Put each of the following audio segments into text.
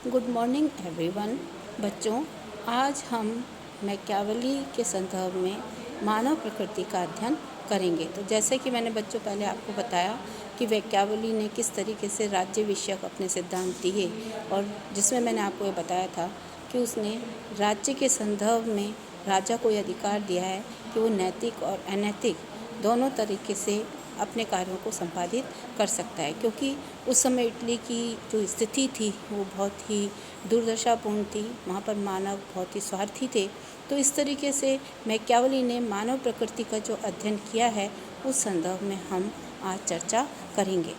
Good morning everyone. बच्चों, आज हम मैकियावेली के संदर्भ में मानव प्रकृति का अध्ययन करेंगे। तो जैसे कि मैंने बच्चों पहले आपको बताया कि मैकियावेली ने किस तरीके से राज्य विषयक अपने सिद्धांत दिए, और जिसमें मैंने आपको ये बताया था कि उसने राज्य के संदर्भ में राजा को यह अधिकार दिया है कि वो नैतिक और अनैतिक दोनों तरीके से अपने कार्यों को संपादित कर सकता है, क्योंकि उस समय इटली की जो स्थिति थी वो बहुत ही दुर्दशापूर्ण थी। वहाँ पर मानव बहुत ही स्वार्थी थे। तो इस तरीके से मैकियावेली ने मानव प्रकृति का जो अध्ययन किया है उस संदर्भ में हम आज चर्चा करेंगे।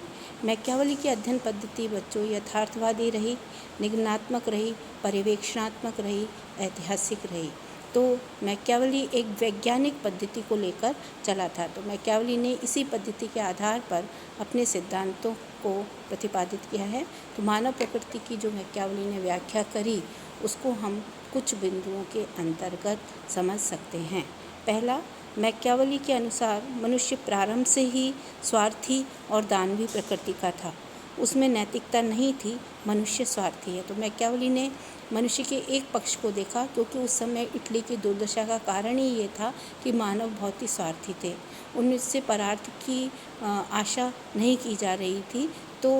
मैकियावेली की अध्ययन पद्धति बच्चों यथार्थवादी रही, निगमनात्मक रही, पर्यवेक्षणात्मक रही, ऐतिहासिक रही। तो मैकियावेली एक वैज्ञानिक पद्धति को लेकर चला था। तो मैकियावेली ने इसी पद्धति के आधार पर अपने सिद्धांतों को प्रतिपादित किया है। तो मानव प्रकृति की जो मैकियावेली ने व्याख्या करी उसको हम कुछ बिंदुओं के अंतर्गत समझ सकते हैं। पहला, मैकियावेली के अनुसार मनुष्य प्रारंभ से ही स्वार्थी और दानवी प्रकृति का था। उसमें नैतिकता नहीं थी, मनुष्य स्वार्थी है। तो मैकियावेली ने मनुष्य के एक पक्ष को देखा, क्योंकि उस समय इटली की दुर्दशा का कारण ही ये था कि मानव बहुत ही स्वार्थी थे। उनसे परार्थ की आशा नहीं की जा रही थी। तो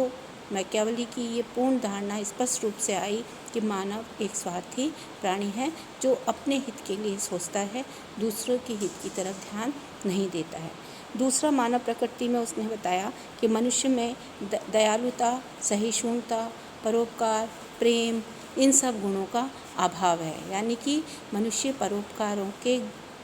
मैकियावेली की ये पूर्ण धारणा स्पष्ट रूप से आई कि मानव एक स्वार्थी प्राणी है जो अपने हित के लिए सोचता है, दूसरों के हित की तरफ ध्यान नहीं देता है। दूसरा, मानव प्रकृति में उसने बताया कि मनुष्य में दयालुता, सहिष्णुता, परोपकार, प्रेम, इन सब गुणों का अभाव है। यानी कि मनुष्य परोपकारों के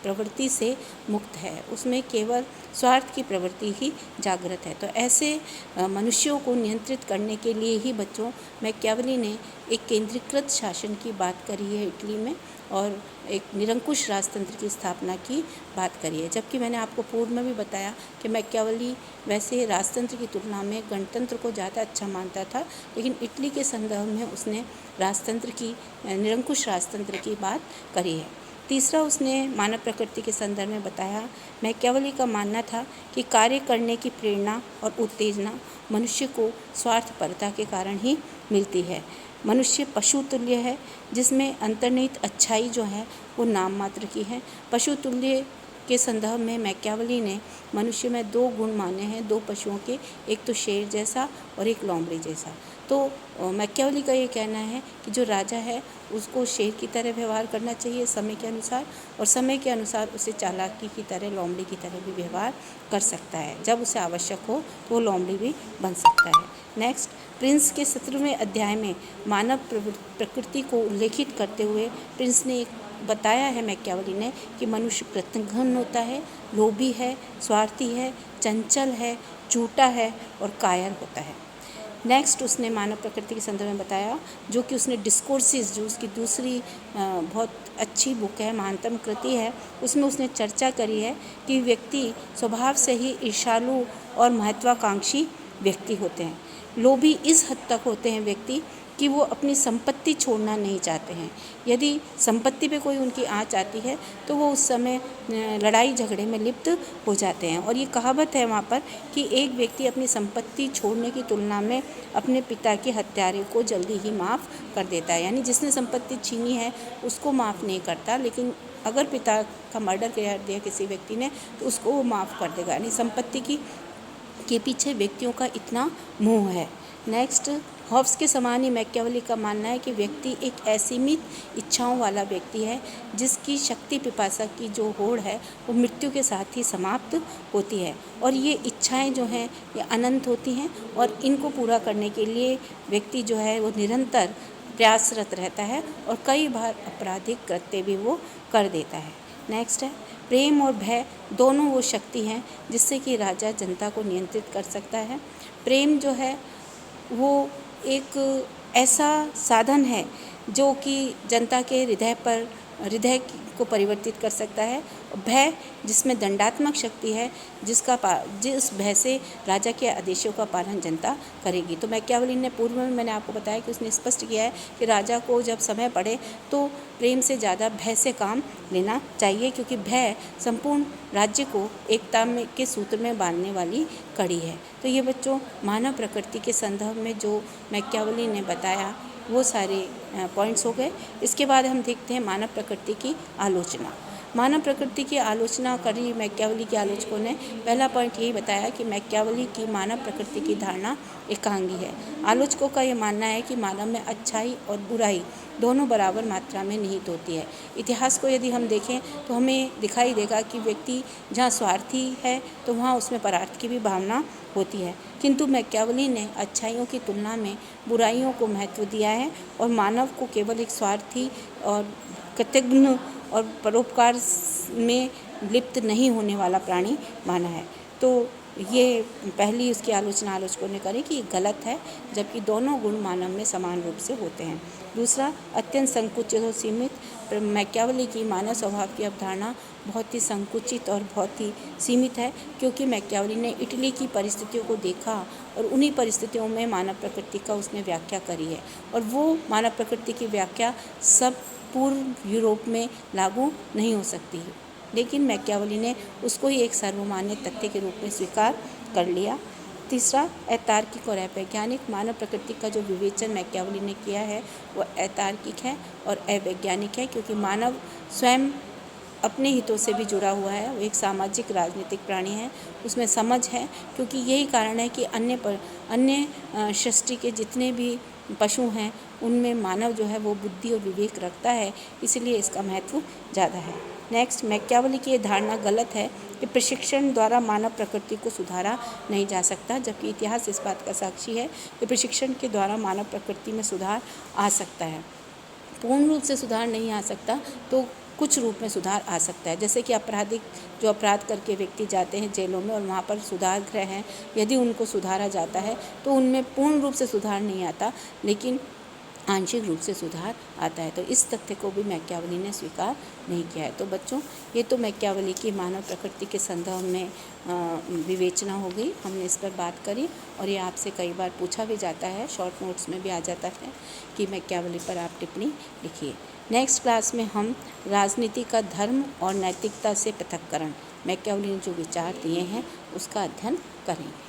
प्रवृत्ति से मुक्त है, उसमें केवल स्वार्थ की प्रवृत्ति ही जागृत है। तो ऐसे मनुष्यों को नियंत्रित करने के लिए ही बच्चों मैकियावेली ने एक केंद्रीकृत शासन की बात करी है इटली में, और एक निरंकुश राजतंत्र की स्थापना की बात करी है। जबकि मैंने आपको पूर्व में भी बताया कि मैकियावेली वैसे राजतंत्र की तुलना में गणतंत्र को ज़्यादा अच्छा मानता था, लेकिन इटली के संदर्भ में उसने राजतंत्र की, निरंकुश राजतंत्र की बात करी है। तीसरा, उसने मानव प्रकृति के संदर्भ में बताया, मैकियावेली का मानना था कि कार्य करने की प्रेरणा और उत्तेजना मनुष्य को स्वार्थपरता के कारण ही मिलती है। मनुष्य पशु तुल्य है, जिसमें अंतर्निहित अच्छाई जो है वो नाम मात्र की है। पशु तुल्य के संदर्भ में मैकियावेली ने मनुष्य में दो गुण माने हैं, दो पशुओं के, एक तो शेर जैसा और एक लोमड़ी जैसा। तो मैकियावेली का ये कहना है कि जो राजा है उसको शेर की तरह व्यवहार करना चाहिए समय के अनुसार, और समय के अनुसार उसे चालाकी की तरह, लोमड़ी की तरह भी व्यवहार कर सकता है। जब उसे आवश्यक हो तो वो लोमड़ी भी बन सकता है। नेक्स्ट, प्रिंस के 17वें अध्याय में मानव प्रकृति को उल्लेखित करते हुए प्रिंस ने एक बताया है मैकियावेली ने कि मनुष्य कृतघ्न होता है, लोभी है, स्वार्थी है, चंचल है, झूठा है और कायर होता है। नेक्स्ट, उसने मानव प्रकृति के संदर्भ में बताया, जो कि उसने डिस्कोर्सेस, जो उसकी दूसरी बहुत अच्छी बुक है, महानतम कृति है, उसमें उसने चर्चा करी है कि व्यक्ति स्वभाव से ही ईर्ष्यालु और महत्वाकांक्षी व्यक्ति होते हैं। लोभी इस हद तक होते हैं व्यक्ति कि वो अपनी संपत्ति छोड़ना नहीं चाहते हैं। यदि संपत्ति पे कोई उनकी आँच आती है तो वो उस समय लड़ाई झगड़े में लिप्त हो जाते हैं। और ये कहावत है वहाँ पर कि एक व्यक्ति अपनी संपत्ति छोड़ने की तुलना में अपने पिता के हत्यारे को जल्दी ही माफ़ कर देता है। यानी जिसने संपत्ति छीनी है उसको माफ़ नहीं करता, लेकिन अगर पिता का मर्डर कर दिया किसी व्यक्ति ने तो उसको वो माफ़ कर देगा। यानी संपत्ति के पीछे व्यक्तियों का इतना मोह है। नेक्स्ट, हॉब्स के समान ही मैकियावेली का मानना है कि व्यक्ति एक असीमित इच्छाओं वाला व्यक्ति है, जिसकी शक्ति पिपासा की जो होड़ है वो मृत्यु के साथ ही समाप्त होती है। और ये इच्छाएं जो हैं ये अनंत होती हैं, और इनको पूरा करने के लिए व्यक्ति जो है वो निरंतर प्रयासरत रहता है और कई बार आपराधिक कृत्य भी वो कर देता है। नेक्स्ट है, प्रेम और भय दोनों वो शक्ति हैं जिससे कि राजा जनता को नियंत्रित कर सकता है। प्रेम जो है वो एक ऐसा साधन है जो कि जनता के हृदय को परिवर्तित कर सकता है। भय जिसमें दंडात्मक शक्ति है, जिस भय से राजा के आदेशों का पालन जनता करेगी। तो मैकियावेली ने पूर्व में मैंने आपको बताया कि उसने स्पष्ट किया है कि राजा को जब समय पड़े तो प्रेम से ज़्यादा भय से काम लेना चाहिए, क्योंकि भय संपूर्ण राज्य को एकता के सूत्र में बांधने वाली कड़ी है। तो ये बच्चों मानव प्रकृति के संदर्भ में जो मैकियावेली ने बताया वो सारे पॉइंट्स हो गए। इसके बाद हम देखते हैं मानव प्रकृति की आलोचना। मानव प्रकृति की आलोचना करी मैकियावेली के आलोचकों ने। पहला पॉइंट यही बताया कि मैकियावेली की मानव प्रकृति की धारणा एकांगी है। आलोचकों का ये मानना है कि मानव में अच्छाई और बुराई दोनों बराबर मात्रा में निहित होती है। इतिहास को यदि हम देखें तो हमें दिखाई देगा कि व्यक्ति जहाँ स्वार्थी है तो वहाँ उसमें परार्थ की भी भावना होती है, किंतु मैकियावेली ने अच्छाइयों की तुलना में बुराइयों को महत्व दिया है और मानव को केवल एक स्वार्थी और कृतज्ञ और परोपकार में लिप्त नहीं होने वाला प्राणी माना है। तो ये पहली उसकी आलोचना आलोचकों ने करी कि ये गलत है, जबकि दोनों गुण मानव में समान रूप से होते हैं। दूसरा, अत्यंत संकुचित और सीमित। मैकियावेली की मानव स्वभाव की अवधारणा बहुत ही संकुचित और बहुत ही सीमित है, क्योंकि मैकियावेली ने इटली की परिस्थितियों को देखा और उन्हीं परिस्थितियों में मानव प्रकृति का उसने व्याख्या करी है, और वो मानव प्रकृति की व्याख्या सब पूर्व यूरोप में लागू नहीं हो सकती, लेकिन मैकियावेली ने उसको ही एक सर्वमान्य तथ्य के रूप में स्वीकार कर लिया। तीसरा, अतार्किक और अवैज्ञानिक। मानव प्रकृति का जो विवेचन मैकियावेली ने किया है वो अतार्किक है और अवैज्ञानिक है, क्योंकि मानव स्वयं अपने हितों से भी जुड़ा हुआ है। वो एक सामाजिक राजनीतिक प्राणी है, उसमें समझ है, क्योंकि यही कारण है कि अन्य सृष्टि के जितने भी पशु हैं उनमें मानव जो है वो बुद्धि और विवेक रखता है, इसलिए इसका महत्व ज़्यादा है। नेक्स्ट, मैकियावेली की ये धारणा गलत है कि प्रशिक्षण द्वारा मानव प्रकृति को सुधारा नहीं जा सकता, जबकि इतिहास इस बात का साक्षी है कि प्रशिक्षण के द्वारा मानव प्रकृति में सुधार आ सकता है। पूर्ण रूप से सुधार नहीं आ सकता तो कुछ रूप में सुधार आ सकता है, जैसे कि जो अपराध करके व्यक्ति जाते हैं जेलों में और वहाँ पर सुधार गृह हैं, यदि उनको सुधारा जाता है तो उनमें पूर्ण रूप से सुधार नहीं आता, लेकिन आंशिक रूप से सुधार आता है। तो इस तथ्य को भी मैकियावेली ने स्वीकार नहीं किया है। तो बच्चों, ये तो मैकियावेली की मानव प्रकृति के संदर्भ में विवेचना हो गई, हमने इस पर बात करी, और ये आपसे कई बार पूछा भी जाता है, शॉर्ट नोट्स में भी आ जाता है कि मैकियावेली पर आप टिप्पणी लिखिए। नेक्स्ट क्लास में हम राजनीति का धर्म और नैतिकता से पृथक्करण, मैकियावेली ने जो विचार दिए हैं उसका अध्ययन करेंगे।